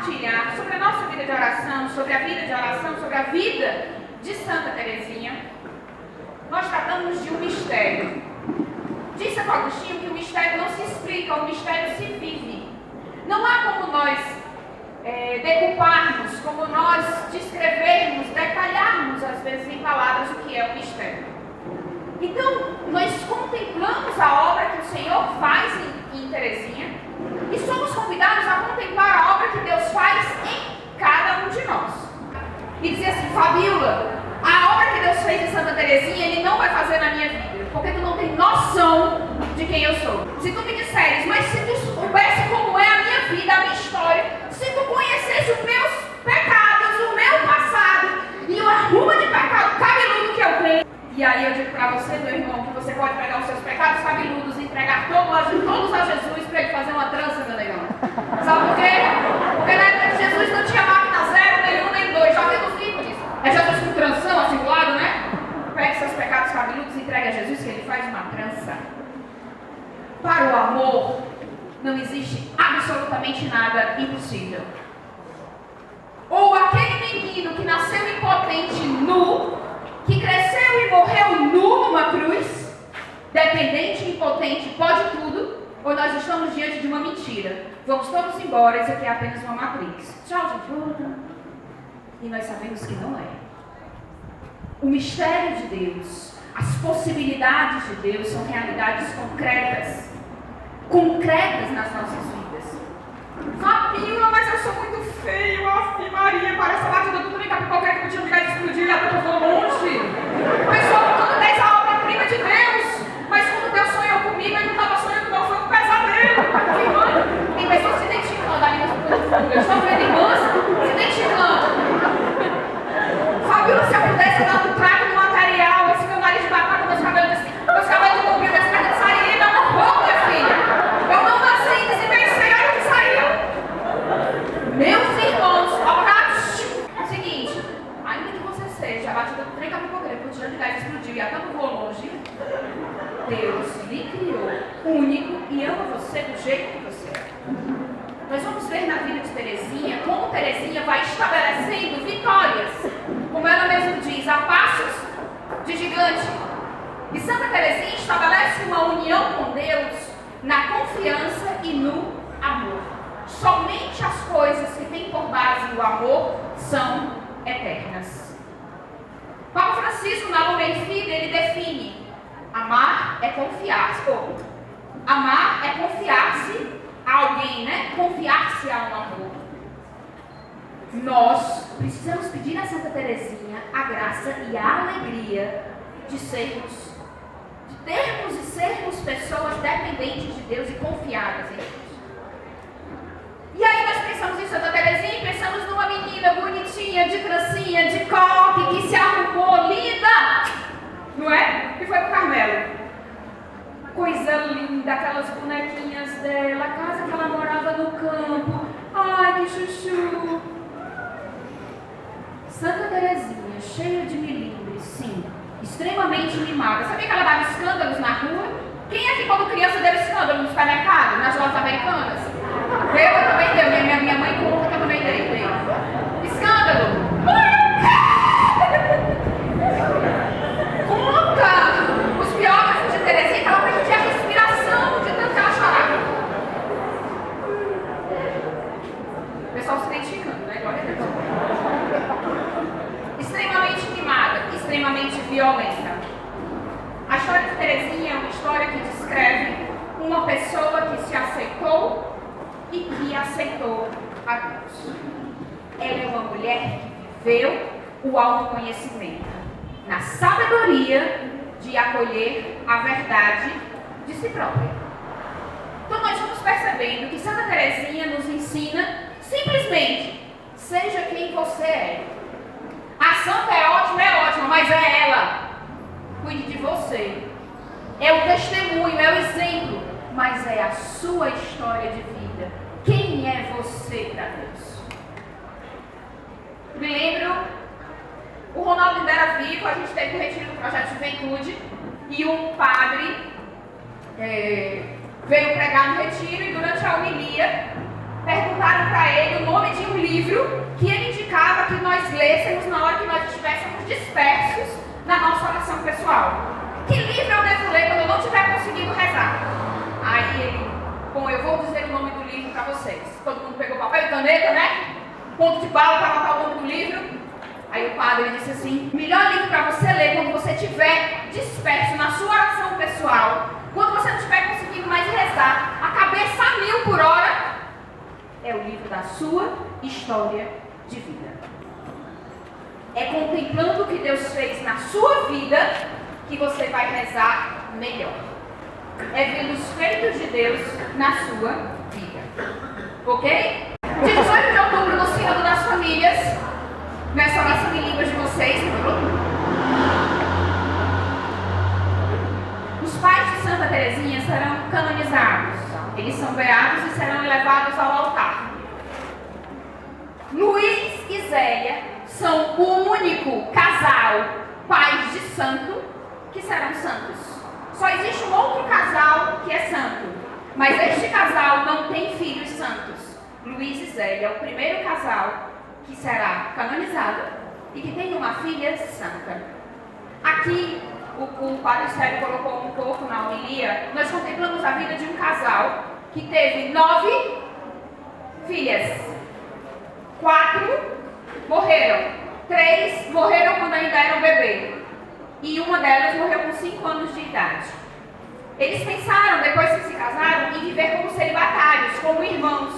compartilhar sobre a nossa vida de oração, sobre a vida de oração, sobre a vida de Santa Teresinha, nós tratamos de um mistério. Disse Santo Agostinho que o mistério não se explica, o mistério se vive. Não há como nós decuparmos, como nós descrevermos, detalharmos às vezes em palavras o que é o mistério. Então, nós contemplamos a obra que o Senhor faz em Teresinha e somos convidados a contemplar a obra que Deus faz em cada um de nós. E dizer assim, Fabíola, a obra que Deus fez em Santa Teresinha, Ele não vai fazer na minha vida, porque tu não tem noção de quem eu sou. Se tu me disseres, mas se tu soubesse como é a minha vida, a minha história, se tu conhecesse os meus pecados, o meu passado e o arrumo de pecado cabeludo que eu tenho, e aí eu digo para você, meu irmão, que você pode pegar os seus pecados cabeludos e entregar todos a Jesus para Ele fazer uma trança, meu negão. Sabe por quê? Porque na época de Jesus não tinha máquina 0, nem 1, nem 2. Já viu os ícones? É Jesus com tranção assim do lado, né? Pegue seus pecados cabeludos e entregue a Jesus que Ele faz uma trança. Para o amor, não existe absolutamente nada impossível. Ou aquele menino que nasceu impotente nu, que cresceu e morreu nu numa cruz, dependente e impotente, pode tudo, ou nós estamos diante de uma mentira. Vamos todos embora, isso aqui é apenas uma matriz. Tchau, gente. E nós sabemos que não é. O mistério de Deus, as possibilidades de Deus são realidades concretas nas nossas vidas. Fabíola, mas eu sou muito feio, Ave Maria, parece a batida do Turim Capipoca que o tio de explodir e a boca foi longe. O pessoal quando fez a obra-prima de Deus, mas quando Deus sonhou comigo, ele não estava sonhando, não, foi um pesadelo. Tem pessoas se identificando ali nas fugas, estão vendo irmãs se identificando. Fabíola, se eu pudesse dar um trago no material, esse meu nariz de batata, meus cabelos de bombril, minhas pernas de saída, não vou, minha filha. Eu não nasci desenvencei, olha o que saiu. Meus irmãos, é o seguinte, ainda que você seja a batida do trem capipogueiro, por diante de gás explodiu e a tampa voou longe, Deus lhe criou único e ama você do jeito que você é. Nós vamos ver na vida de Teresinha como Teresinha vai estabelecendo vitórias, como ela mesma diz, a passos de gigante. E Santa Teresinha estabelece uma união com Deus na confiança e no amor. Somente as coisas que têm por base o amor são eternas. Papa Francisco, na Lumen Fide, ele define: amar é confiar-se. Amar é confiar-se a alguém, né? Confiar-se a um amor. Nós precisamos pedir a Santa Teresinha a graça e a alegria de termos e sermos pessoas dependentes de Deus e confiadas em Deus. E aí nós pensamos em Santa Teresinha e pensamos numa menina bonitinha, de trancinha, de coque, que se arrumou, linda, não é? Que foi pro Carmelo. Coisa linda, aquelas bonequinhas dela, a casa que ela morava no campo. Ai, que chuchu. Santa Teresinha, cheia de milindres, sim, extremamente mimada. Sabia que ela dava escândalos na rua? Quem é que quando criança deu escândalo no supermercado, nas lojas americanas? Eu também dei, minha mãe conta que eu também dei. Escândalo! Conta os biógrafos de Teresinha que ela perdia a respiração de tanto que ela chorava. O pessoal se identificando, né? Glória a Deus. Extremamente mimada, extremamente violenta. A história de Teresinha é uma história que descreve uma pessoa que se aceitou e que aceitou a Deus. Ela é uma mulher que viveu o autoconhecimento na sabedoria de acolher a verdade de si própria. Então nós vamos percebendo que Santa Teresinha nos ensina simplesmente: seja quem você é. A santa é ótima, mas é ela. Cuide de você. É o testemunho, é o exemplo, mas é a sua história de vida. Quem é você para Deus? Me lembro, o Ronaldo ainda era vivo, a gente teve um retiro do Projeto Juventude e um padre veio pregar no retiro e durante a homilia perguntaram perguntaram para ele o nome de um livro que ele indicava que nós lêssemos na hora que nós estivéssemos dispersos na nossa oração pessoal. Que livro eu devo ler quando eu não estiver conseguindo rezar? Aí ele, bom, eu vou dizer o nome do livro para vocês. Todo mundo pegou papel e caneta, né? Ponto de bala para anotar o nome do livro. Aí o padre disse assim, melhor livro para você ler quando você estiver disperso na sua oração pessoal, quando você não estiver conseguindo mais rezar, a cabeça a 1000 por hora, é o livro da sua história de vida. É contemplando o que Deus fez na sua vida que você vai rezar melhor. É vendo os feitos de Deus na sua vida. Ok? Dia 18 de outubro, no Sínodo das Famílias, nessa oração em línguas de vocês, os pais de Santa Teresinha serão canonizados. Eles são beatos e serão elevados ao altar. Luiz e Zélia são o único casal pais de santo que serão santos. Só existe um outro casal que é santo, mas este casal não tem filhos santos. Luiz e Zélia é o primeiro casal que será canonizado e que tem uma filha santa. Aqui, o padre Sérgio colocou um pouco na homilia, nós contemplamos a vida de um casal que teve 9 filhas. 4 morreram. 3 morreram quando ainda eram bebê. E uma delas morreu com 5 anos de idade. Eles pensaram, depois que se casaram, em viver como celibatários, como irmãos.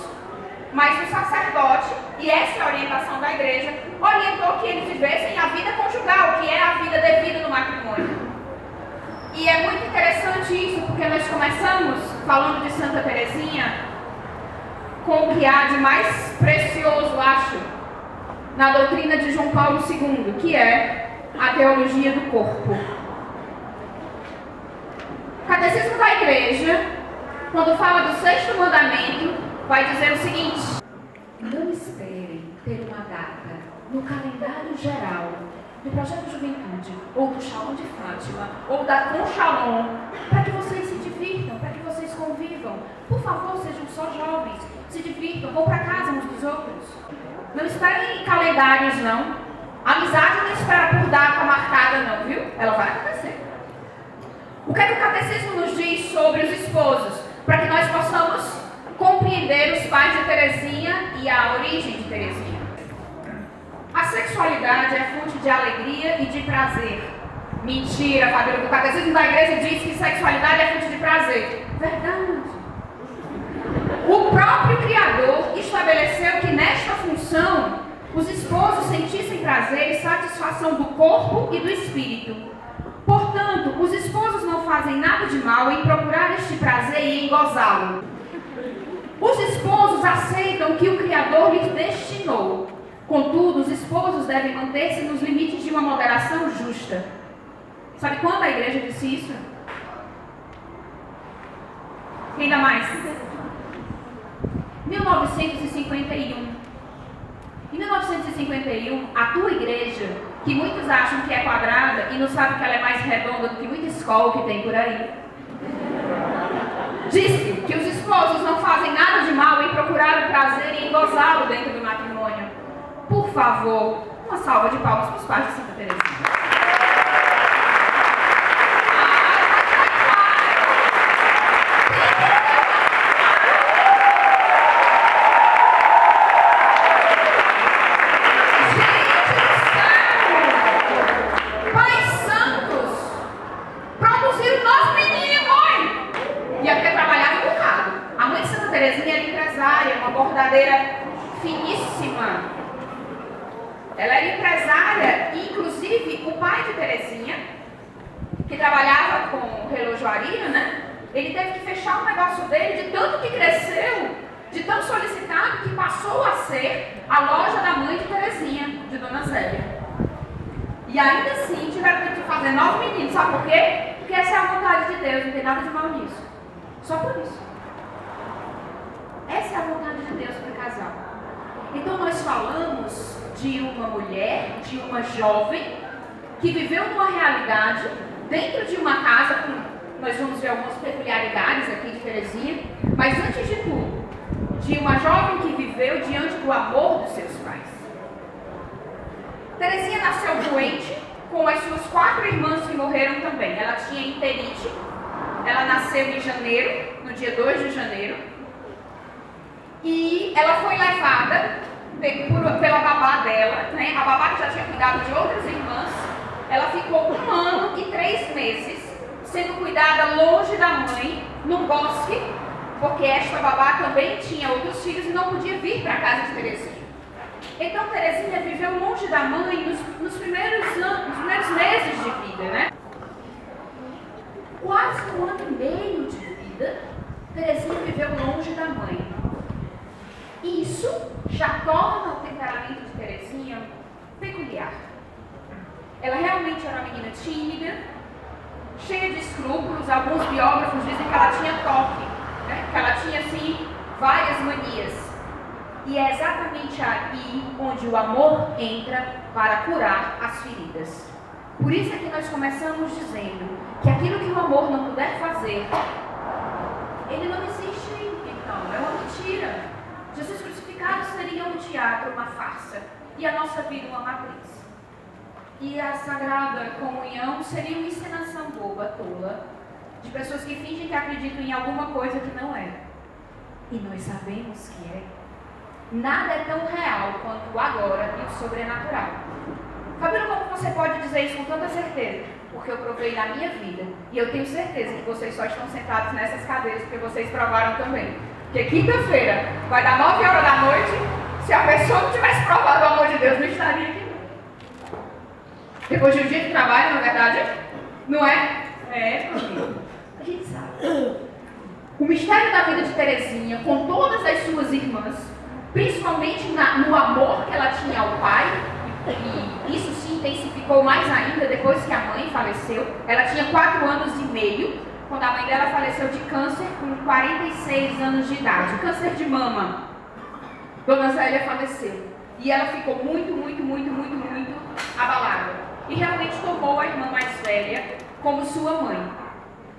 Mas o sacerdote, e essa é a orientação da igreja, orientou que eles vivessem a vida conjugal, que é a vida devida no matrimônio. E é muito interessante isso, porque nós começamos falando de Santa Teresinha com o que há de mais precioso, acho, na doutrina de João Paulo II, que é a teologia do corpo. O Catecismo da Igreja, quando fala do 6º mandamento, vai dizer o seguinte: não esperem ter uma data no calendário geral do Projeto Juventude, ou do Shalom de Fátima, ou da Conchalon, para que vocês se divirtam, para que vocês convivam. Por favor, sejam só jovens, se divirtam, vão para casa uns dos outros. Não esperem calendários, não. A amizade não espera por data marcada, não, viu? Ela vai acontecer. O que é que o Catecismo nos diz sobre os esposos? Para que nós possamos compreender os pais de Teresinha e a origem de Teresinha. A sexualidade é fonte de alegria e de prazer. Mentira, padre. O Catecismo da Igreja diz que sexualidade é fonte de prazer. Verdade. O próprio Criador estabeleceu que nesta função os esposos sentissem prazer e satisfação do corpo e do espírito. Portanto, os esposos não fazem nada de mal em procurar este prazer e em gozá-lo. Os esposos aceitam que o Criador lhes destinou. Contudo, os esposos devem manter-se nos limites de uma moderação justa. Sabe quando a igreja disse isso? Ainda mais. 1951. Em 1951, a tua igreja, que muitos acham que é quadrada e não sabem que ela é mais redonda do que muita escola que tem por aí, disse que os esposos não fazem nada de mal em procurar o prazer e em gozá-lo dentro do matrimônio. Por favor, uma salva de palmas para os pais de Santa Teresinha. Finíssima. Ela era empresária e, inclusive, o pai de Teresinha, que trabalhava com relojoaria, né? Ele teve que fechar o negócio dele de tanto que cresceu, de tão solicitado, que passou a ser a loja da mãe de Teresinha, de Dona Zélia. E ainda assim tiveram que fazer 9 meninos, sabe por quê? Porque essa é a vontade de Deus, não tem nada de mal nisso. Só por isso. Essa é a vontade de Deus para o casal. Então nós falamos de uma mulher, de uma jovem, que viveu numa realidade, dentro de uma casa, nós vamos ver algumas peculiaridades aqui de Teresinha, mas antes de tudo, de uma jovem que viveu diante do amor dos seus pais. Teresinha nasceu doente, com as suas 4 irmãs que morreram também. Ela tinha enterite, ela nasceu em janeiro, no dia 2 de janeiro, e ela foi levada pela babá dela, né? A babá que já tinha cuidado de outras irmãs. Ela ficou 1 ano e 3 meses sendo cuidada longe da mãe, num bosque, porque esta babá também tinha outros filhos e não podia vir para a casa de Teresinha. Então Teresinha viveu longe da mãe nos primeiros meses de vida, né? Quase 1 ano e meio de vida, Teresinha viveu longe da mãe. Isso já torna o temperamento de Teresinha peculiar. Ela realmente era uma menina tímida, cheia de escrúpulos. Alguns biógrafos dizem que ela tinha toque, né? Que ela tinha, assim, várias manias. E é exatamente aí onde o amor entra para curar as feridas. Por isso é que nós começamos dizendo que aquilo que o amor não puder fazer, ele não existe, então, é uma mentira. Jesus crucificado seria um teatro, uma farsa, e a nossa vida uma matriz. E a Sagrada Comunhão seria uma encenação boba, tola, de pessoas que fingem que acreditam em alguma coisa que não é. E nós sabemos que é. Nada é tão real quanto o agora e o sobrenatural. Fabíola, como você pode dizer isso com tanta certeza? Porque eu provei na minha vida. E eu tenho certeza que vocês só estão sentados nessas cadeiras porque vocês provaram também. Porque quinta-feira vai dar 9 horas da noite. Se a pessoa não tivesse provado o amor de Deus, não estaria aqui. Depois de um dia de trabalho, na verdade, não é? É, a gente sabe. O mistério da vida de Teresinha, com todas as suas irmãs, principalmente no amor que ela tinha ao pai, e isso se intensificou mais ainda depois que a mãe faleceu. Ela tinha 4 anos e meio, quando a mãe dela faleceu de câncer com 46 anos de idade, câncer de mama. Dona Zélia faleceu. E ela ficou muito abalada. E realmente tomou a irmã mais velha como sua mãe.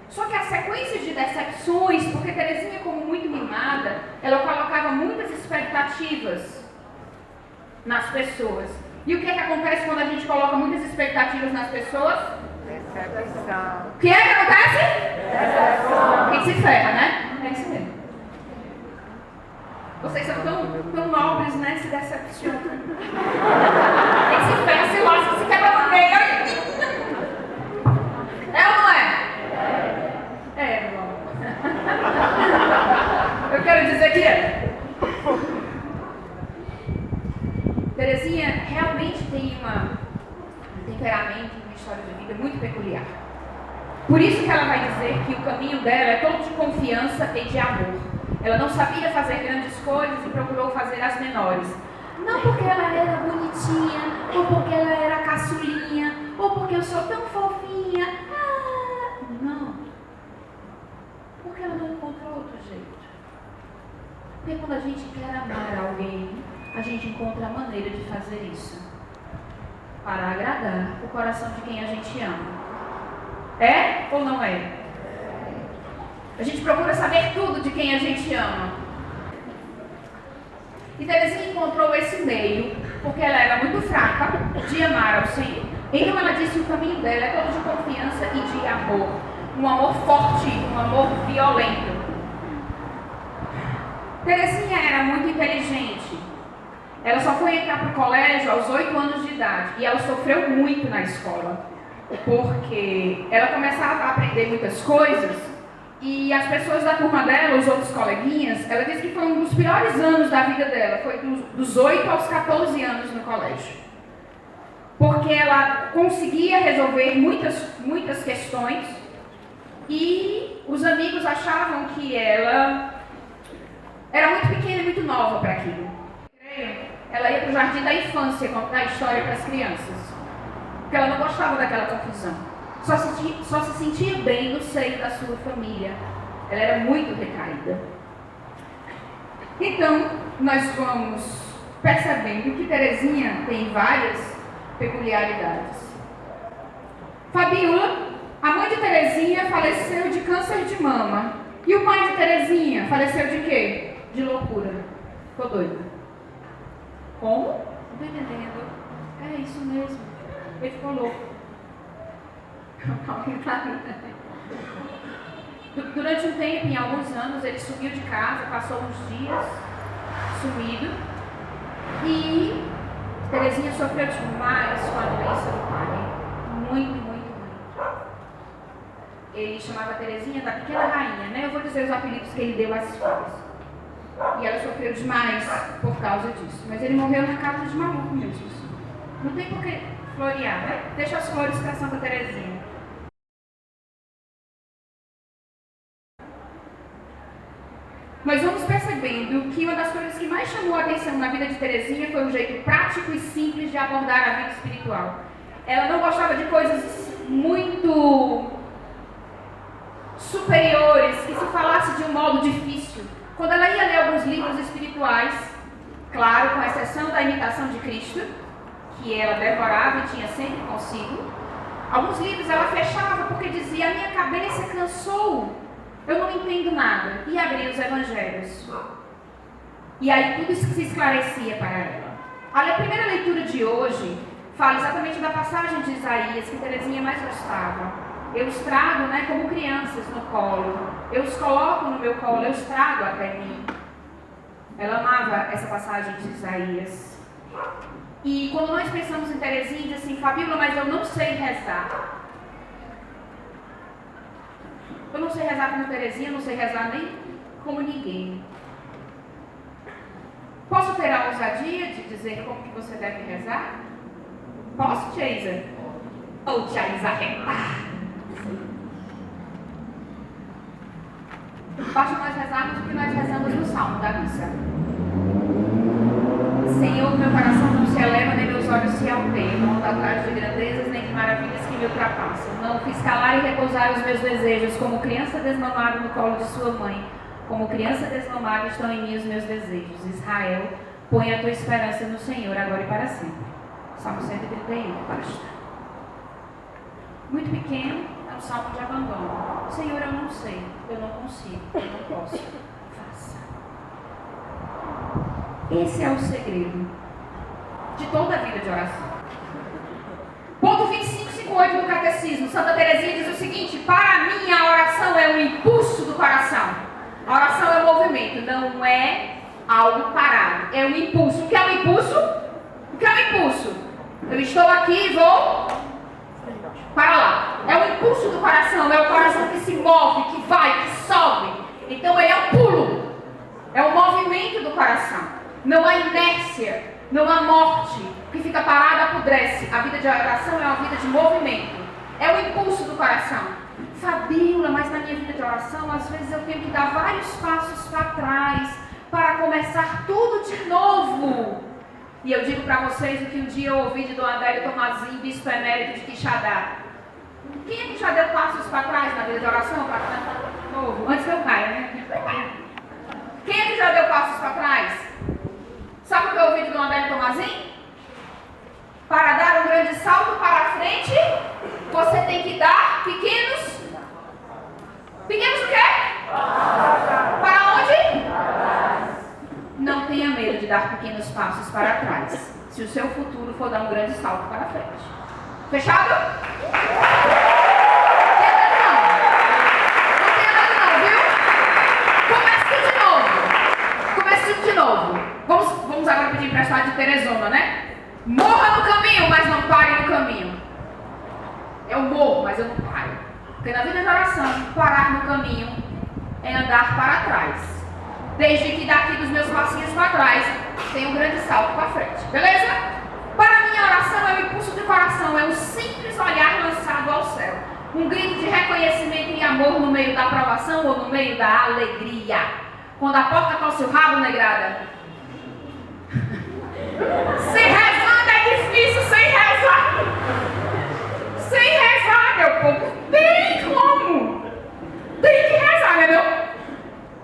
Só que a sequência de decepções, porque Teresinha, como muito mimada, ela colocava muitas expectativas nas pessoas. E o que é que acontece quando a gente coloca muitas expectativas nas pessoas? Decepção. O que é que acontece? Decepção. Quem se ferra, né? É isso mesmo. Vocês são tão nobres, né? Se decepcionam. Quem se ferra, se lasca, se quebra no meio. É ou não é? É, irmão. Eu quero dizer que é. Teresinha realmente tem um temperamento, uma história de vida muito peculiar. Por isso que ela vai dizer que o caminho dela é todo de confiança e de amor. Ela não sabia fazer grandes coisas e procurou fazer as menores. Não porque ela era bonitinha, ou porque ela era caçulinha, ou porque eu sou tão fofinha. Não. Porque ela não encontrou outro jeito. Porque quando a gente quer amar alguém, a gente encontra a maneira de fazer isso. Para agradar o coração de quem a gente ama. É ou não é? A gente procura saber tudo de quem a gente ama. E Teresinha encontrou esse meio, porque ela era muito fraca de amar ao Senhor. Então ela disse que o caminho dela é todo de confiança e de amor. Um amor forte, um amor violento. Teresinha era muito inteligente. Ela só foi entrar para o colégio aos 8 anos de idade. E ela sofreu muito na escola. Porque ela começava a aprender muitas coisas. E as pessoas da turma dela, os outros coleguinhas, ela disse que foi um dos piores anos da vida dela. Foi dos 8 aos 14 anos no colégio. Porque ela conseguia resolver muitas questões. E os amigos achavam que ela era muito pequena e muito nova para aquilo. Ela ia para o jardim da infância contar a história para as crianças. Porque ela não gostava daquela confusão. Só se sentia bem no seio da sua família. Ela era muito recaída. Então, nós vamos percebendo que Teresinha tem várias peculiaridades. Fabíola, a mãe de Teresinha, faleceu de câncer de mama. E o pai de Teresinha faleceu de quê? de loucura. Ficou doido. Como? Não tô entendendo. É isso mesmo. Ele ficou louco. Durante um tempo, em alguns anos, ele sumiu de casa, passou uns dias sumido. E Terezinha sofreu demais com a doença do pai. Muito, muito, muito. Ele chamava Terezinha da pequena rainha, né? Eu vou dizer os apelidos que ele deu às filhas. E ela sofreu demais por causa disso. Mas ele morreu na casa de maluco mesmo. Não tem por que florear, né? Deixa as flores para Santa Terezinha. Nós vamos percebendo que uma das coisas que mais chamou a atenção na vida de Terezinha foi o jeito prático e simples de abordar a vida espiritual. Ela não gostava de coisas muito superiores, que se falasse de um modo difícil. Quando ela ia ler alguns livros espirituais, claro, com exceção da Imitação de Cristo, que ela devorava e tinha sempre consigo, alguns livros ela fechava porque dizia: a minha cabeça cansou, eu não entendo nada, e abria os evangelhos. E aí tudo isso se esclarecia para ela. Olha, a primeira leitura de hoje fala exatamente da passagem de Isaías que Terezinha mais gostava. Eu os trago, né, como crianças no colo. Eu os coloco no meu colo, eu os trago até mim. Ela amava essa passagem de Isaías. E quando nós pensamos em Terezinha, diz assim: Fabíola, mas eu não sei rezar. Eu não sei rezar como Terezinha, eu não sei rezar nem como ninguém. Posso ter a ousadia de dizer como que você deve rezar? Posso, tia Isa? Ou tia Isa arretar? Basta nós rezarmos o que nós rezamos no Salmo da missa. Senhor, meu coração não se eleva, nem meus olhos se alteiam, não ando atrás de grandezas, nem de maravilhas que me ultrapassam. Não fiz calar e repousar os meus desejos, como criança desmamada no colo de sua mãe. Como criança desmamada estão em mim os meus desejos. Israel, põe a tua esperança no Senhor, agora e para sempre. Salmo 131, basta. Muito pequeno, é um salmo de abandono. Senhor, eu não sei, eu não consigo, eu não posso. Faça. Esse é o segredo de toda a vida de oração. Ponto 2558 do Catecismo. Santa Teresinha diz o seguinte: para mim a oração é um impulso do coração. A oração é um movimento, não é algo parado. É um impulso. O que é um impulso? O que é um impulso? Eu estou aqui e vou para lá. É o impulso do coração, é o coração que se move, que vai, que sobe. Então ele é um pulo. É o movimento do coração. Não há inércia, não há morte. O que fica parado apodrece. A vida de oração é uma vida de movimento. É o impulso do coração. Fabíola, mas na minha vida de oração, às vezes eu tenho que dar vários passos para trás para começar tudo de novo. E eu digo para vocês o que um dia eu ouvi de Dom Adélio Tomazinho, bispo emérito de Quixadá. Quem é que já deu passos para trás na vida de oração para começar tudo de novo? Antes que eu caia, né? Quem é que já deu passos para trás? Sabe o que eu ouvi de Dom Adélio Tomazinho? Para dar um grande salto para a frente, você tem que dar pequenos... Pequenos o quê? Para onde? Não tenha medo de dar pequenos passos para trás, se o seu futuro for dar um grande salto para a frente. Fechado? Não tenha medo não, viu? Comece tudo de novo. Vamos agora pedir emprestado de Teresona, né? Morra no caminho, mas não pare no caminho. Eu morro, mas eu não paro. Porque na vida de oração, parar no caminho é andar para trás. Desde que daqui dos meus passinhos para trás, tem um grande salto para frente. Beleza? Para mim, a oração é o impulso do coração, é um simples olhar lançado ao céu. Um grito de reconhecimento e amor no meio da aprovação ou no meio da alegria. Quando a porta tosse o rabo, negrada. Se rezando é difícil, sem rezar. Sem rezar, meu povo. Tem como. Tem que rezar, né, meu?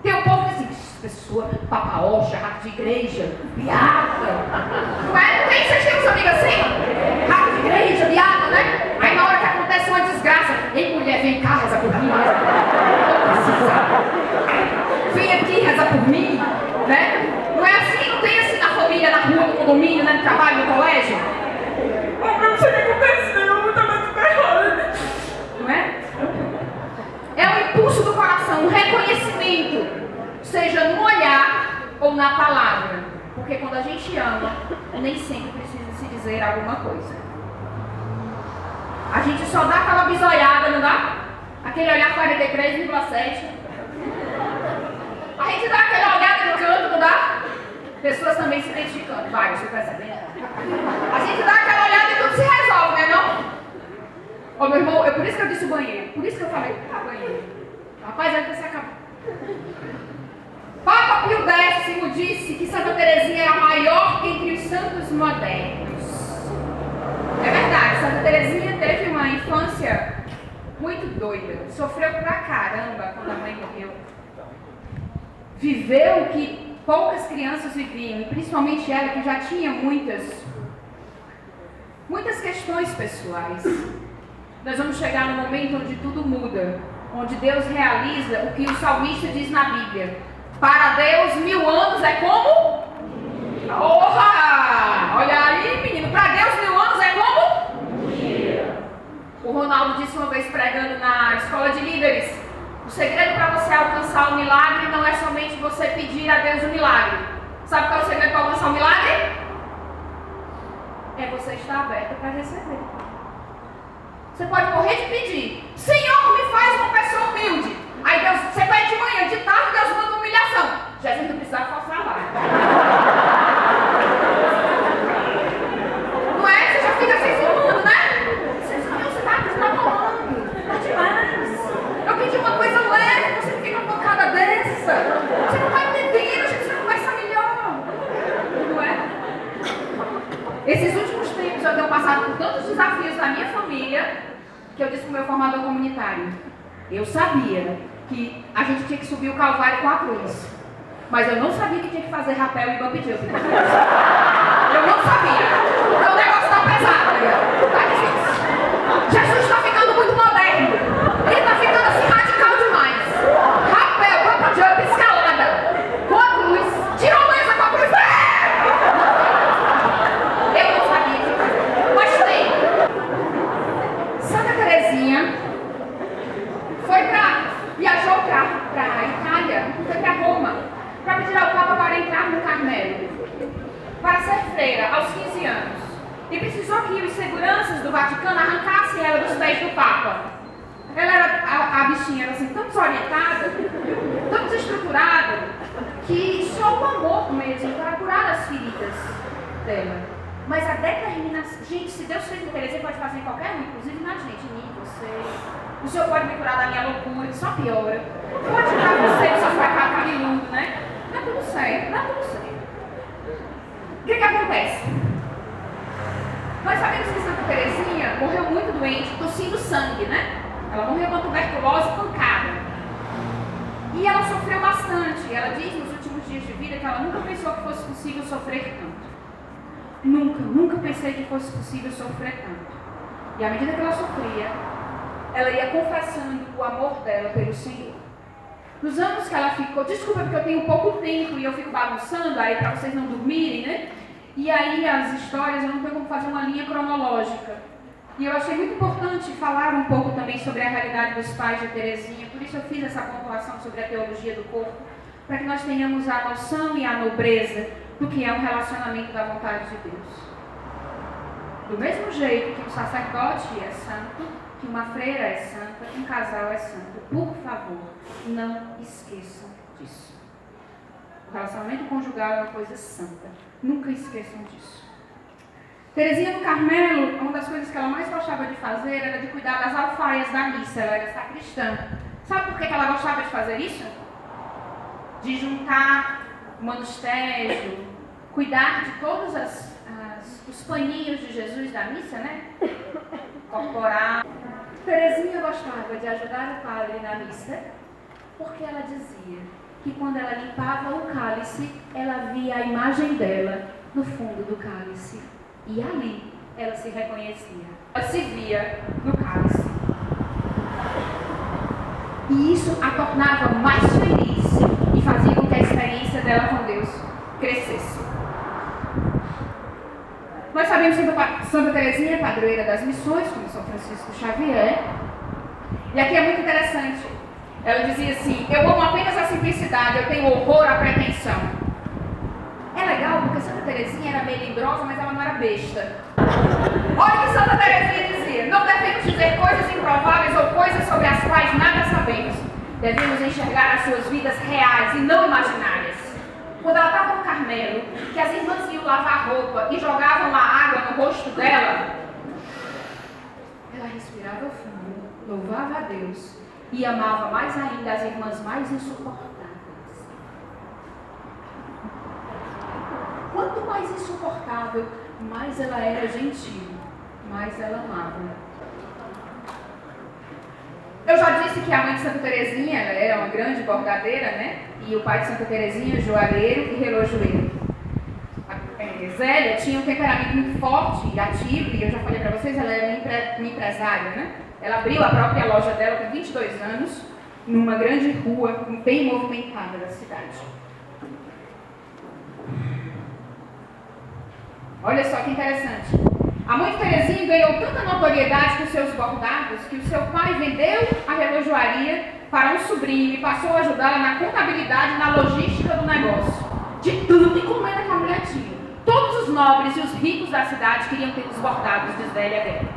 Tem um povo que diz assim, pessoa, papaocha, rato de igreja, piada. Não é? Não tem? Vocês têm uns amigos assim? Rato de igreja, piada, né? Aí na hora que acontece uma desgraça, ei mulher, vem cá, reza por mim, reza por mim. Vem aqui, reza por mim. Né? Não é assim? Não tem assim na família, na rua, no condomínio, né? No trabalho, no colégio? Eu não sei o que aconteceu, tá tudo errado. Não é? É um impulso do coração, um reconhecimento, seja no olhar ou na palavra. Porque quando a gente ama, nem sempre precisa se dizer alguma coisa. A gente só dá aquela bisoiada, não dá? Aquele olhar 43,7. A gente dá aquela olhada no canto, não dá? Pessoas também se identificando. Vai, você percebendo? A gente dá aquela olhada e tudo se resolve, né não? Ô meu irmão, por isso que eu disse o banheiro. Por isso que eu falei, banheiro. Rapaz, aí você acabou. Papa Pio X disse que Santa Teresinha era a maior entre os santos modernos. É verdade, Santa Teresinha teve uma infância muito doida. Sofreu pra caramba quando a mãe morreu. Viveu o que poucas crianças viviam, e principalmente ela que já tinha muitas questões pessoais. Nós vamos chegar no momento onde tudo muda, onde Deus realiza o que o salmista diz na Bíblia. Para Deus 1000 anos é como? Orra! Olha aí, menino, para Deus 1000 anos é como? O Ronaldo disse uma vez pregando na escola de líderes: o segredo para você alcançar o milagre não é somente você pedir a Deus o milagre. Sabe qual é o segredo para alcançar o milagre? É você estar aberto para receber. Você pode morrer de pedir: Senhor, me faz uma pessoa humilde. Aí Deus, você pede de manhã, de tarde Deus manda humilhação. Jesus não precisava forçar lá. Não é? Você já fica sem segundo, né? Você tá rolando. Tá demais. Eu pedi uma coisa leve, você fica uma bocada dessa. Você não vai entendendo, a gente vai conversar melhor. Não é? Esses últimos tempos eu tenho passado por tantos desafios da minha família que eu disse para o meu formador comunitário: eu sabia que a gente tinha que subir o Calvário com a cruz, mas eu não sabia que tinha que fazer rapel e bump jump. Eu não sabia. Porque o negócio tá pesado, tá difícil. Jesus está ficando muito moderno. Ele está ficando assim radical demais. Rapel, bump jump, escalada, com a cruz, tirolesa com a cruz. Eu não sabia que tinha que fazer. Mas tem. Santa Teresinha viajou para a Itália, foi para Roma, para pedir ao Papa para entrar no Carmelo, para ser freira aos 15 anos. E precisou que os seguranças do Vaticano arrancassem ela dos pés do Papa. Ela era, a bichinha era assim, tão desorientada, tão desestruturada, que só o amor mesmo para curar as feridas dela. Mas a determinação, gente, se Deus fez em Teresinha, pode fazer em qualquer um, inclusive na gente, em mim, você. O Senhor pode me curar da minha loucura, que só piora. Pode curar você do seu fracasso cabeludo, né? Dá tudo certo, dá tudo certo. O que acontece? Nós sabemos que Santa Teresinha morreu muito doente, tossindo sangue, né? Ela morreu com tuberculose pancada. E ela sofreu bastante. Ela diz nos últimos dias de vida que ela nunca pensou que fosse possível sofrer tanto. Nunca pensei que fosse possível sofrer tanto. E à medida que ela sofria, ela ia confessando o amor dela pelo Senhor. Nos anos que ela ficou, desculpa porque eu tenho pouco tempo e eu fico bagunçando aí para vocês não dormirem, né? E aí as histórias, eu não tenho como fazer uma linha cronológica. E eu achei muito importante falar um pouco também sobre a realidade dos pais de Teresinha, por isso eu fiz essa pontuação sobre a teologia do corpo, para que nós tenhamos a noção e a nobreza do que é um relacionamento da vontade de Deus. Do mesmo jeito que um sacerdote é santo, que uma freira é santa, que um casal é santo. Por favor, não esqueçam disso. O relacionamento conjugal é uma coisa santa. Nunca esqueçam disso. Teresinha do Carmelo, uma das coisas que ela mais gostava de fazer era de cuidar das alfaias da missa. Ela era sacristã. Sabe por que ela gostava de fazer isso? De juntar o manustejo, cuidar de todos os paninhos de Jesus da missa, né? Corporal. Teresinha gostava de ajudar o padre na missa, porque ela dizia que quando ela limpava o cálice, ela via a imagem dela no fundo do cálice. E ali ela se reconhecia. Ela se via no cálice. E isso a tornava mais feliz e fazia com que a experiência dela com Deus crescesse. Nós sabemos que Santa Teresinha é padroeira das missões, como São Francisco Xavier. E aqui é muito interessante. Ela dizia assim: eu amo apenas a simplicidade, eu tenho horror à pretensão. É legal porque Santa Teresinha era melindrosa, mas ela não era besta. Olha o que Santa Teresinha dizia: não devemos dizer coisas improváveis ou coisas sobre as quais nada sabemos. Devemos enxergar as suas vidas reais e não imaginárias. Quando ela estava no Carmelo, que as irmãs iam lavar roupa e jogavam a água no rosto dela, ela respirava fundo, louvava a Deus e amava mais ainda as irmãs mais insuportáveis. Quanto mais insuportável, mais ela era gentil, mais ela amava. Eu já disse que a mãe de Santa Teresinha, ela era uma grande bordadeira, né? E o pai de Santa Teresinha, joalheiro e relojoeiro. A Zélia tinha um temperamento muito forte e ativo, e eu já falei para vocês, ela era uma empresária, né? Ela abriu a própria loja dela com 22 anos, numa grande rua, bem movimentada da cidade. Olha só que interessante. A mãe de Teresinha ganhou tanta notoriedade com seus bordados que o seu pai vendeu a relojoaria para um sobrinho e passou a ajudá-la na contabilidade e na logística do negócio. De tanta encomenda que a mulher tinha. Todos os nobres e os ricos da cidade queriam ter os bordados de Zélia dela.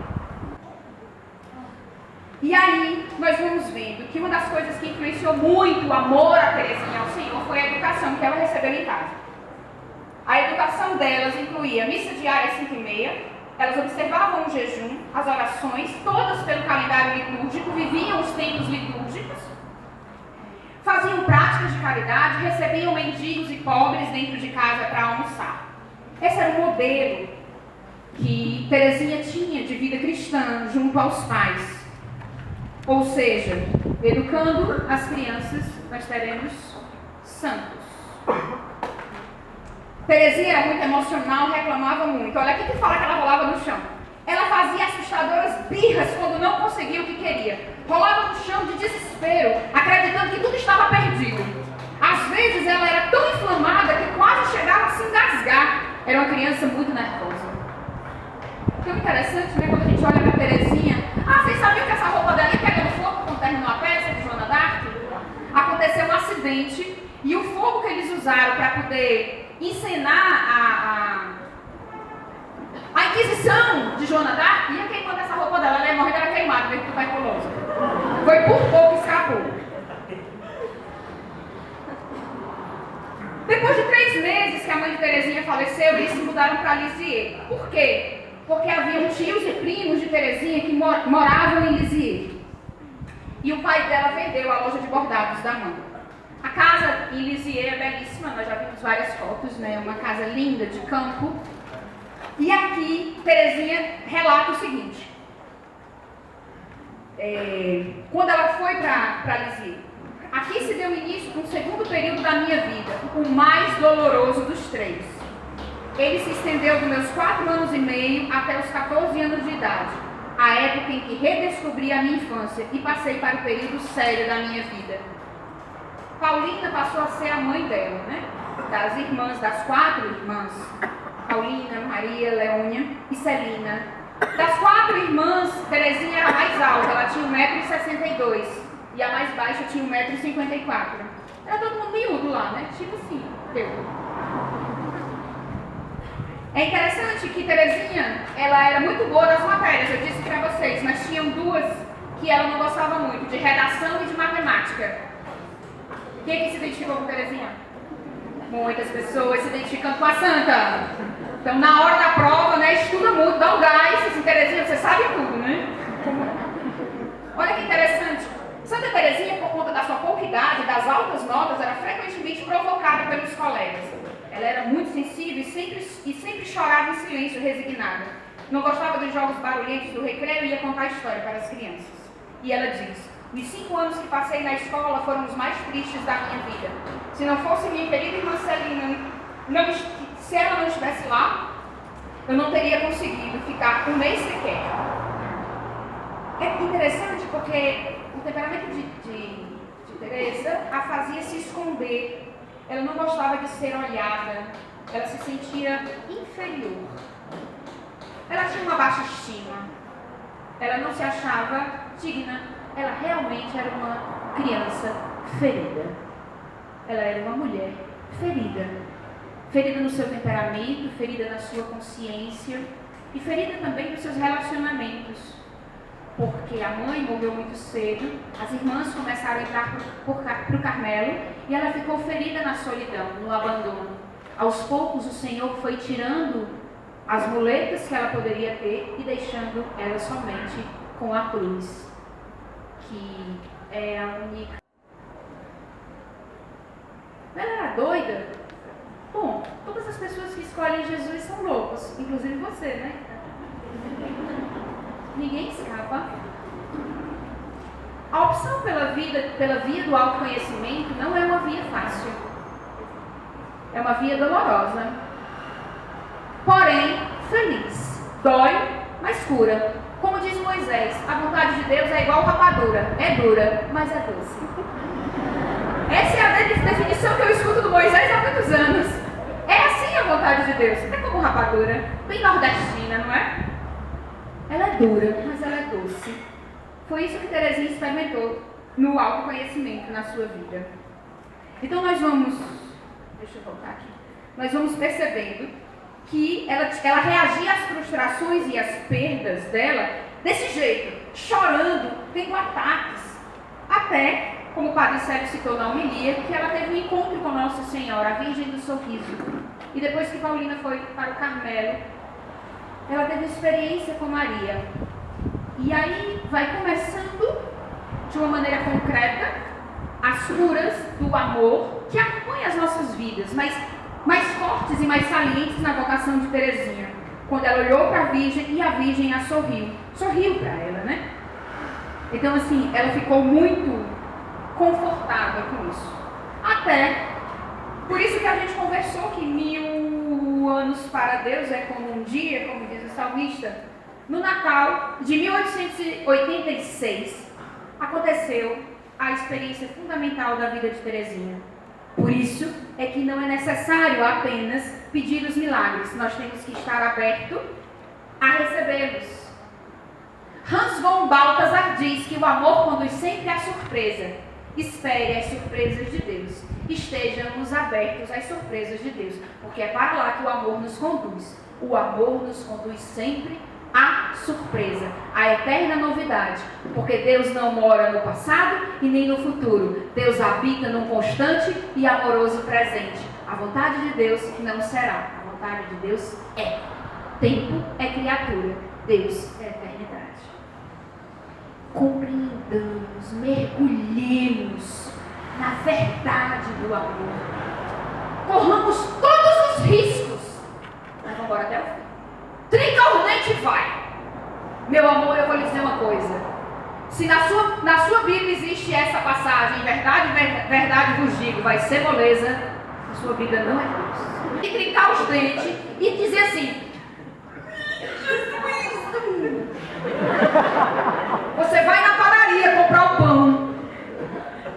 E aí, nós vamos vendo que uma das coisas que influenciou muito o amor a Teresinha ao Senhor foi a educação que ela recebeu em casa. A educação delas incluía missa diária às 5h30, elas observavam o jejum, as orações, todas pelo calendário litúrgico, viviam os tempos litúrgicos, faziam práticas de caridade, recebiam mendigos e pobres dentro de casa para almoçar. Esse era o modelo que Teresinha tinha de vida cristã junto aos pais. Ou seja, educando as crianças, nós teremos santos. Teresinha era muito emocional, reclamava muito. Olha aqui que fala que ela rolava no chão. Ela fazia assustadoras birras quando não conseguia o que queria. Rolava no chão de desespero, acreditando que tudo estava perdido. Às vezes ela era tão inflamada que quase chegava a se engasgar. Era uma criança muito nervosa. Tão interessante, né? Quando a gente olha para Teresinha. Ah, vocês sabiam que essa roupa dela ia pegando fogo quando terminou a peça de Joana d'Arc? Aconteceu um acidente e o fogo que eles usaram para poder encenar a Inquisição de Joana d'Arc ia queimando essa roupa dela. Ela ia morrer, era queimada, meio que tuberculosa. Foi por pouco que escapou. Depois de 3 meses que a mãe de Teresinha faleceu, eles se mudaram para Lisieux. Por quê? Porque haviam tios e primos de Teresinha que moravam em Lisieux. E o pai dela vendeu a loja de bordados da mãe. A casa em Lisieux é belíssima, nós já vimos várias fotos, né? Uma casa linda de campo. E aqui Teresinha relata o seguinte: quando ela foi para Lisieux, aqui se deu início para um segundo período da minha vida, o mais doloroso dos 3. Ele se estendeu dos meus 4 anos e meio até os 14 anos de idade, a época em que redescobri a minha infância e passei para o período sério da minha vida. Paulina passou a ser a mãe dela, né? Das irmãs, das 4 irmãs, Paulina, Maria, Leônia e Celina. Das 4 irmãs, Teresinha era a mais alta, ela tinha 1,62 m e a mais baixa tinha 1,54 m. Era todo mundo miúdo lá, né? Tipo assim, deu. É interessante que Teresinha, ela era muito boa nas matérias, eu disse para vocês, mas tinham 2 que ela não gostava muito, de redação e de matemática. Quem se identificou com Teresinha? Muitas pessoas se identificam com a santa. Então, na hora da prova, né, estuda muito, dá um gás. Assim, Teresinha, você sabe tudo, né? Olha que interessante. Santa Teresinha, por conta da sua pouca idade, das altas notas, era frequentemente provocada pelos colegas. Ela era muito sensível e sempre chorava em silêncio, resignada. Não gostava dos jogos barulhentos do recreio e ia contar a história para as crianças. E ela diz: os 5 anos que passei na escola foram os mais tristes da minha vida. Se não fosse minha querida irmã Celina, se ela não estivesse lá, eu não teria conseguido ficar 1 mês sequer. É interessante porque o temperamento de Teresa a fazia se esconder Ela não gostava de ser olhada. Ela se sentia inferior. Ela tinha uma baixa estima. Ela não se achava digna. Ela realmente era uma criança ferida. Ela era uma mulher ferida. Ferida no seu temperamento, ferida na sua consciência e ferida também nos seus relacionamentos. Porque a mãe morreu muito cedo, as irmãs começaram a entrar para o Carmelo e ela ficou ferida na solidão, no abandono. Aos poucos o Senhor foi tirando as muletas que ela poderia ter e deixando ela somente com a cruz, que é a única. Ela era doida? Bom, todas as pessoas que escolhem Jesus são loucos, inclusive você, né? Ninguém escapa. A opção pela via do autoconhecimento não é uma via fácil. É uma via dolorosa. Porém, feliz. Dói, mas cura. Como diz Moisés, a vontade de Deus é igual rapadura. É dura, mas é doce. Essa é a definição que eu escuto do Moisés há muitos anos. É assim a vontade de Deus. É como rapadura. Bem nordestina, não é? Ela é dura, mas ela é doce. Foi isso que Terezinha experimentou no autoconhecimento na sua vida. Então nós vamos... Deixa eu voltar aqui. Nós vamos percebendo que ela reagia às frustrações e às perdas dela desse jeito, chorando, tendo ataques. Até, como o Padre Sérgio citou na homilia, que ela teve um encontro com Nossa Senhora, a Virgem do Sorriso. E depois que Paulina foi para o Carmelo, ela teve experiência com Maria. E aí vai começando, de uma maneira concreta, as curas do amor que acompanham as nossas vidas, mas mais fortes e mais salientes na vocação de Terezinha. Quando ela olhou para a Virgem e a Virgem a sorriu. Sorriu para ela, né? Então, assim, ela ficou muito confortável com isso. Até, por isso que a gente conversou que 1000 anos para Deus é como um dia, como diz o salmista. No Natal de 1886, aconteceu a experiência fundamental da vida de Terezinha. Por isso é que não é necessário apenas pedir os milagres, nós temos que estar aberto a recebê-los. Hans von Balthasar diz que o amor conduz sempre à surpresa. Espere as surpresas de Deus. Estejamos abertos às surpresas de Deus, porque é para lá que o amor nos conduz. O amor nos conduz sempre à surpresa, à eterna novidade, porque Deus não mora no passado e nem no futuro. Deus habita num constante e amoroso presente. A vontade de Deus não será. A vontade de Deus é. Tempo é criatura. Deus é eternidade. Compreendamos, mergulhemos na verdade do amor. Corramos todos os riscos. Mas vamos embora até o fim. Trinca o dente e vai. Meu amor, eu vou lhe dizer uma coisa. Se na sua Bíblia existe essa passagem, verdade vos digo, vai ser moleza, a sua Bíblia não é Deus. E trincar os dentes e dizer assim: você vai na padaria comprar o pão.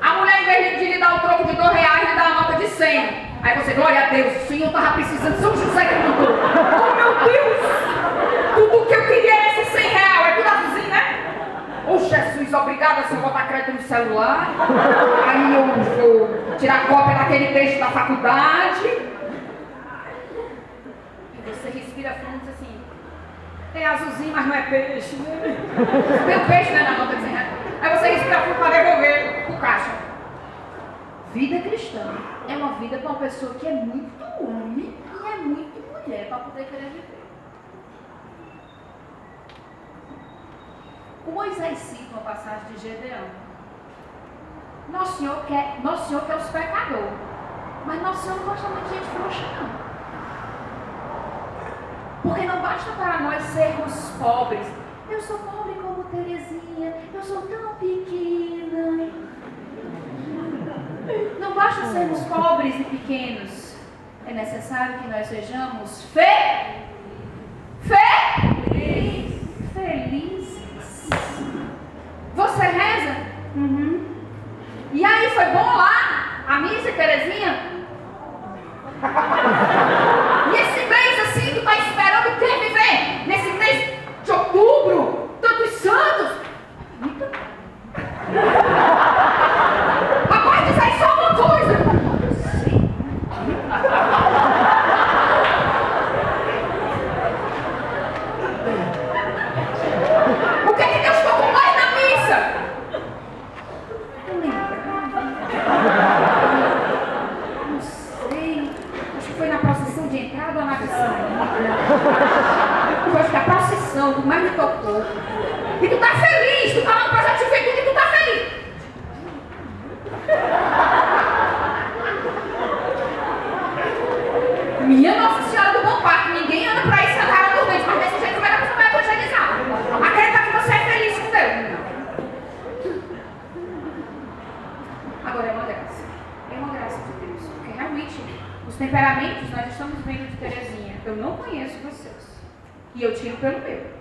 A mulher, em vez de lhe dar o troco de R$2, lhe dá a nota de 100. Aí você, glória a Deus, o Senhor estava precisando de São José que mandou. Oh meu Deus! Tudo que eu queria era esse R$100. É tudo assim, né? Ô Jesus, obrigada, se eu botar crédito no celular. Aí eu vou tirar cópia daquele texto da faculdade. E você respira fundo e diz assim: é azulzinho, mas não é peixe, né? Tem um peixe, né, na nota de R$100. Aí você respira fundo para devolver o caixa. Vida cristã é uma vida para uma pessoa que é muito homem e é muito mulher para poder querer viver. O Moisés cita uma passagem de Gedeão. Nosso Senhor quer os pecadores, mas Nosso Senhor não gosta muito de gente frouxa, não. Porque não basta para nós sermos pobres. Eu sou pobre como Terezinha, eu sou tão pequena. Não basta sermos pobres e pequenos. É necessário que nós sejamos felizes. Você reza? Uhum. E aí, foi bom lá? A missa, Terezinha? procissão de entrada ou na de saída. Eu acho que a procissão do mais me tocou. E tu tá feliz, tu tá lá no projeto de juventude e tu tá feliz. Minha Nossa Senhora do Bom Parto, ninguém anda pra isso na cara do dente, mas desse jeito como é que você vai evangelizar? Acredita que você é feliz com Deus? Não. Agora é uma graça. É uma graça de Deus. Porque realmente, os temperamentos nós estamos vendo de Terezinha. Eu não conheço vocês. E eu tiro pelo meu.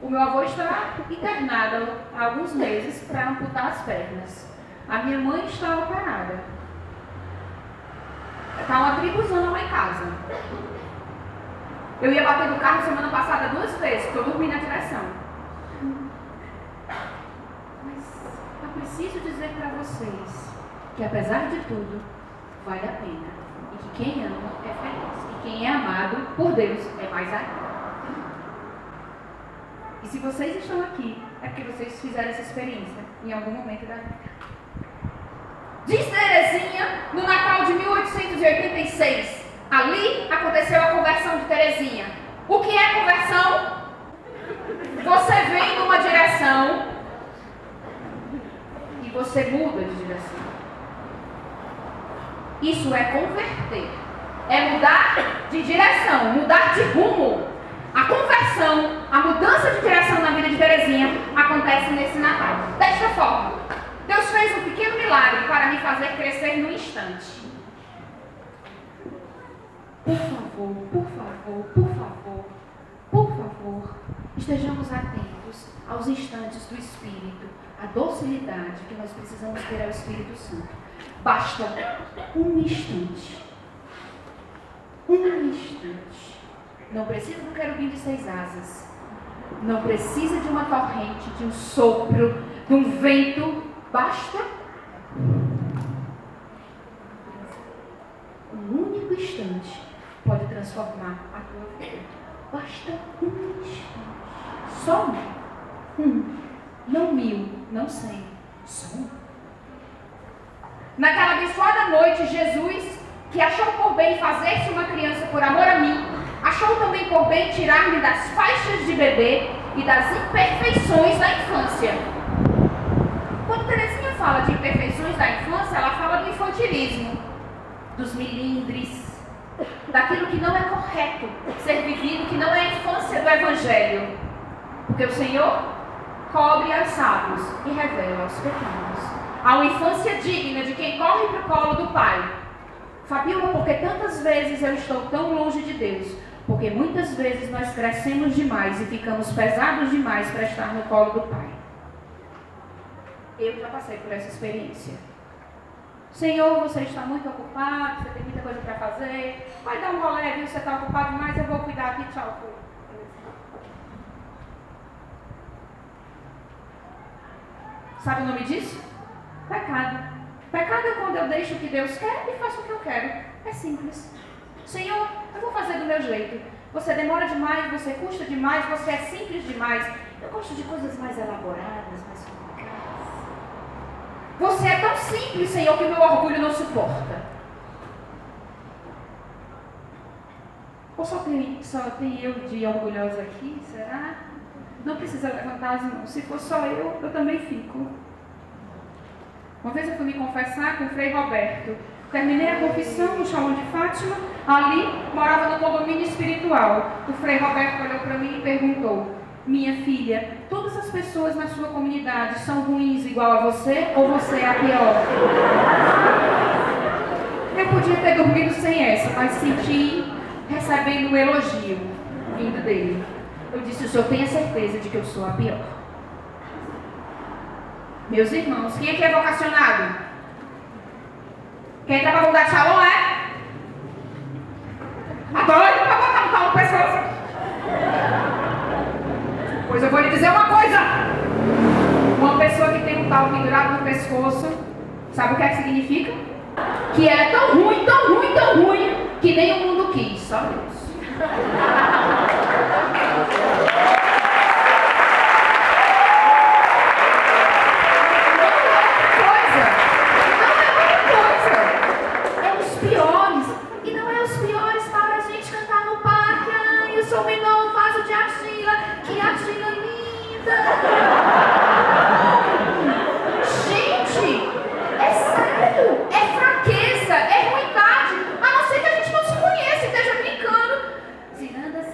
O meu avô está internado há alguns meses para amputar as pernas. A minha mãe está operada. Está uma tribuzona lá em casa. Eu ia bater no carro semana passada 2 vezes, porque eu dormi na direção. Mas eu preciso dizer para vocês que apesar de tudo, vale a pena. E que quem ama é feliz. E quem é amado por Deus é mais ainda. E se vocês estão aqui, é porque vocês fizeram essa experiência em algum momento da vida. Diz Terezinha, no Natal de 1886, ali aconteceu a conversão de Terezinha. O que é conversão? Você vem numa direção e você muda de direção. Isso é converter. É mudar de direção, mudar de rumo. A conversão, a mudança de direção na vida de Terezinha acontece nesse Natal. Desta forma, Deus fez um pequeno milagre para me fazer crescer num instante. Por favor, por favor, por favor, por favor, estejamos atentos aos instantes do Espírito, à docilidade que nós precisamos ter ao Espírito Santo. Basta um instante. Um instante. Não precisa do querubim de 6 asas. Não precisa de uma torrente, de um sopro, de um vento. Basta um único instante pode transformar a tua vida. Basta um instante. Só um. Não 1000, não 100. Só um. Naquela abençoada noite, Jesus, que achou por bem fazer-se uma criança por amor a mim, achou também por bem tirar-me das faixas de bebê e das imperfeições da infância. Quando Terezinha fala de imperfeições da infância, ela fala do infantilismo, dos milindres, daquilo que não é correto ser vivido, que não é a infância do Evangelho. Porque o Senhor cobre aos sábios e revela aos pequenos. Há uma infância digna de quem corre para o colo do Pai. Fabíola, porque tantas vezes eu estou tão longe de Deus? Porque muitas vezes nós crescemos demais e ficamos pesados demais para estar no colo do Pai. Eu já passei por essa experiência. Senhor, você está muito ocupado, você tem muita coisa para fazer. Vai dar um rolê, viu? Você está ocupado demais, eu vou cuidar aqui, tchau. Sabe o nome disso? Pecado. Pecado é quando eu deixo o que Deus quer e faço o que eu quero. É simples. Senhor, eu vou fazer do meu jeito. Você demora demais, você custa demais, você é simples demais. Eu gosto de coisas mais elaboradas, mais complicadas. Você é tão simples, Senhor, que o meu orgulho não suporta. Ou só tem eu de orgulhosa aqui, será? Não precisa levantar as mãos. Se for só eu também fico. Uma vez eu fui me confessar com o Frei Roberto. Terminei a confissão no Shalom de Fátima. Ali, morava no condomínio espiritual. O Frei Roberto olhou para mim e perguntou: minha filha, todas as pessoas na sua comunidade são ruins igual a você ou você é a pior? Eu podia ter dormido sem essa, mas senti recebendo um elogio vindo dele. Eu disse: o senhor tem a certeza de que eu sou a pior? Meus irmãos, quem aqui é vocacionado? Quem está para mudar de Shalom é? Doido para botar um pau no pescoço. Pois eu vou lhe dizer uma coisa. Uma pessoa que tem um pau pendurado no pescoço, sabe o que é que significa? Que ela é tão ruim, tão ruim, tão ruim, que nem o mundo quis, só Deus. Pior. sou o menor vaso de argila, que argila linda. Gente, é sério, é fraqueza, é ruindade, a não ser que a gente não se conheça e esteja brincando. Ciranda,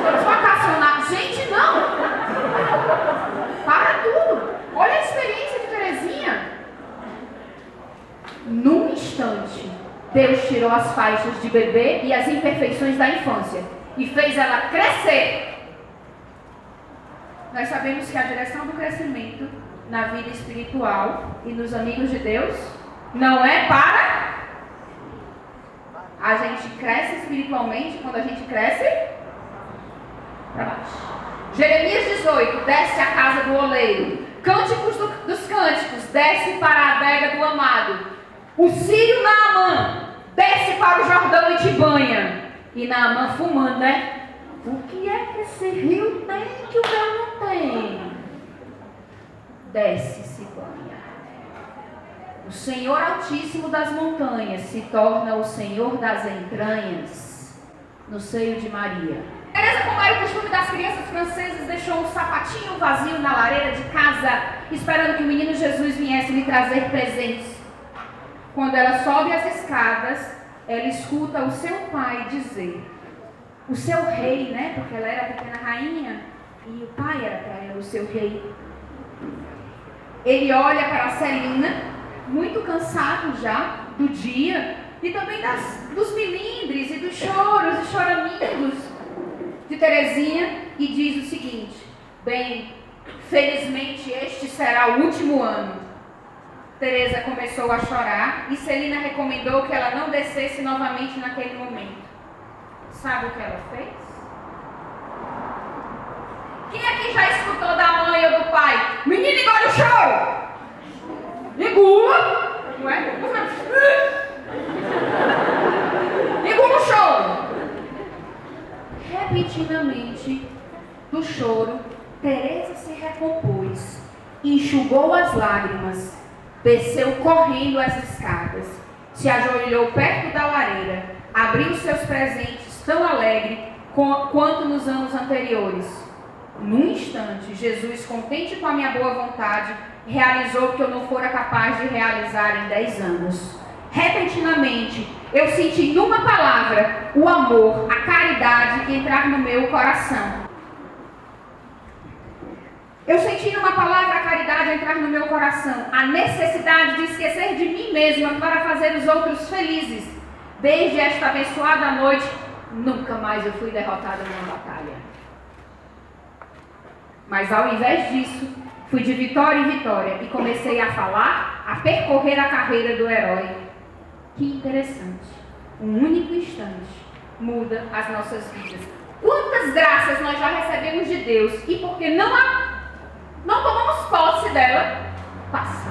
vamos vacacionar. Gente, não! Para tudo! Olha a experiência de Terezinha. Num instante, Deus tirou as faixas de bebê e as imperfeições da infância e fez ela crescer. Nós sabemos que a direção do crescimento na vida espiritual e nos amigos de Deus não é para... A gente cresce espiritualmente quando a gente cresce para baixo. Jeremias 18, desce a casa do oleiro. Cânticos dos cânticos, desce para a adega do amado. O sírio Naamã desce para o Jordão e te banha. E Naamã fumando, né? O que é que esse rio tem que o meu não tem? Desce e se banha. O Senhor Altíssimo das montanhas se torna o Senhor das entranhas no seio de Maria. Teresa, como era o costume das crianças francesas, deixou um sapatinho vazio na lareira de casa, esperando que o menino Jesus viesse lhe trazer presentes. Quando ela sobe as escadas, ela escuta o seu pai dizer, o seu rei, né? Porque ela era a pequena rainha e o pai era para ela o seu rei. Ele olha para a Celina, muito cansado já do dia e também dos milindres e dos choros e choramingos de Terezinha e diz o seguinte: bem, felizmente este será o último ano. Teresa começou a chorar e Celina recomendou que ela não descesse novamente naquele momento. Sabe o que ela fez? Quem aqui já escutou da mãe ou do pai? Menino, engole o choro! Engula! Não é? Engula o choro! Repentinamente, do choro, Teresa se recompôs, enxugou as lágrimas, desceu correndo as escadas, se ajoelhou perto da lareira, abriu seus presentes tão alegre quanto nos anos anteriores. Num instante, Jesus, contente com a minha boa vontade, realizou o que eu não fora capaz de realizar em 10 anos. Repentinamente, eu senti numa palavra o amor, a caridade entrar no meu coração. Eu senti numa palavra a caridade entrar no meu coração, a necessidade de esquecer de mim mesma para fazer os outros felizes. Desde esta abençoada noite, nunca mais eu fui derrotada numa batalha. Mas ao invés disso, fui de vitória em vitória e comecei a falar, a percorrer a carreira do herói. Que interessante. Um único instante muda as nossas vidas. Quantas graças nós já recebemos de Deus e porque não tomamos posse dela, passa.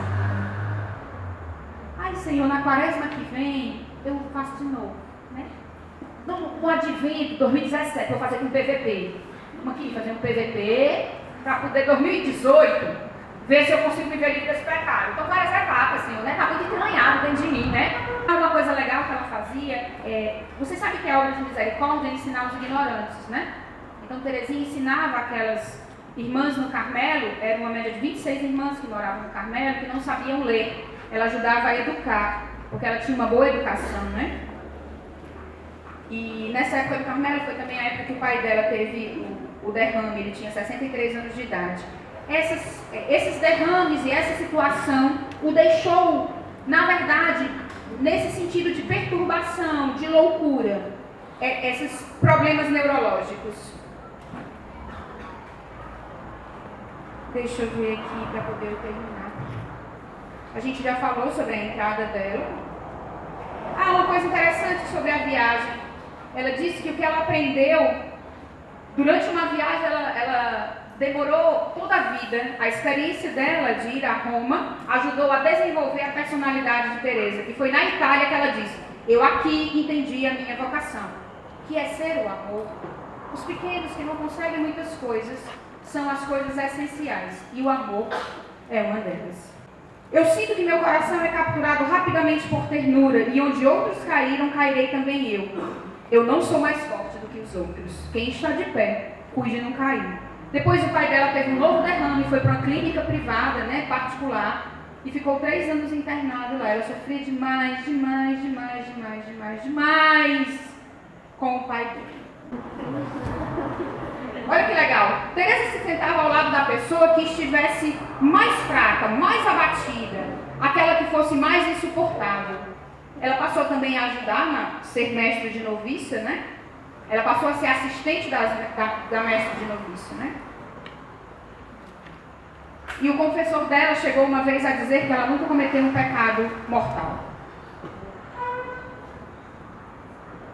Ai, Senhor, na quaresma que vem, eu faço de novo, né? No advento, 2017, vou fazer com PVP. Vamos aqui fazer um PVP para poder 2018 ver se eu consigo viver livre desse pecado. Então, várias etapas, Senhor, né? Está muito entranhado dentro de mim, né? Uma coisa legal que ela fazia você sabe que a obra de misericórdia é ensinar os ignorantes, né? Então, Terezinha ensinava aquelas irmãs no Carmelo, era uma média de 26 irmãs que moravam no Carmelo, que não sabiam ler. Ela ajudava a educar, porque ela tinha uma boa educação, né? E nessa época do Carmelo foi também a época que o pai dela teve o derrame, ele tinha 63 anos de idade. Esses derrames e essa situação o deixou, na verdade, nesse sentido de perturbação, de loucura, esses problemas neurológicos. Deixa eu ver aqui para poder terminar. A gente já falou sobre a entrada dela. Uma coisa interessante sobre a viagem. Ela disse que o que ela aprendeu durante uma viagem, ela demorou toda a vida. A experiência dela de ir a Roma ajudou a desenvolver a personalidade de Teresa. E foi na Itália que ela disse: eu aqui entendi a minha vocação, que é ser o amor. Os pequenos que não conseguem muitas coisas são as coisas essenciais, e o amor é uma delas. Eu sinto que meu coração é capturado rapidamente por ternura, e onde outros caíram, cairei também eu. Eu não sou mais forte do que os outros. Quem está de pé, cuide de não cair. Depois o pai dela teve um novo derrame, foi para uma clínica privada, né, particular, e ficou 3 anos internada lá. Ela sofria demais com o pai dele. Olha que legal. Teresa se sentava ao lado da pessoa que estivesse mais fraca, mais abatida, aquela que fosse mais insuportável. Ela passou também a ajudar a ser mestre de noviça, né? Ela passou a ser assistente da mestre de noviça, né? E o confessor dela chegou uma vez a dizer que ela nunca cometeu um pecado mortal.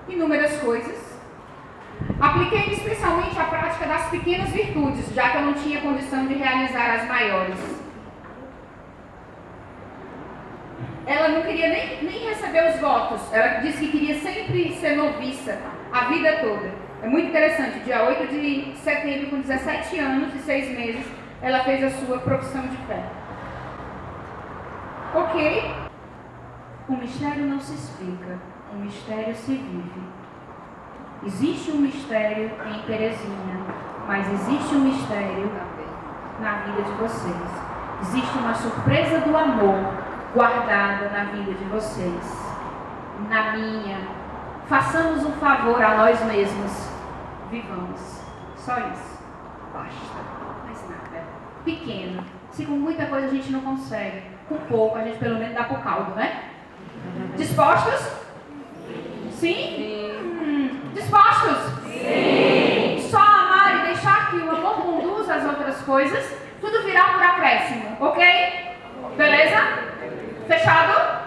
Inúmeras coisas. Apliquei especialmente a prática das pequenas virtudes, já que eu não tinha condição de realizar as maiores. Ela não queria nem receber os votos. Ela disse que queria sempre ser noviça, a vida toda. É muito interessante. Dia 8 de setembro, com 17 anos e 6 meses, ela fez a sua profissão de fé. Ok? O mistério não se explica, o mistério se vive. Existe um mistério em Terezinha, mas existe um mistério na vida de vocês. Existe uma surpresa do amor guardada na vida de vocês, na minha. Façamos um favor a nós mesmos. Vivamos. Só isso. Basta. Mais nada. Pequeno. Se com muita coisa a gente não consegue, com pouco a gente pelo menos dá pro caldo, né? Dispostos? Sim? Dispostos? Sim! Só amar e deixar que o amor conduza as outras coisas, tudo virá por acréscimo, ok? Beleza? Fechado?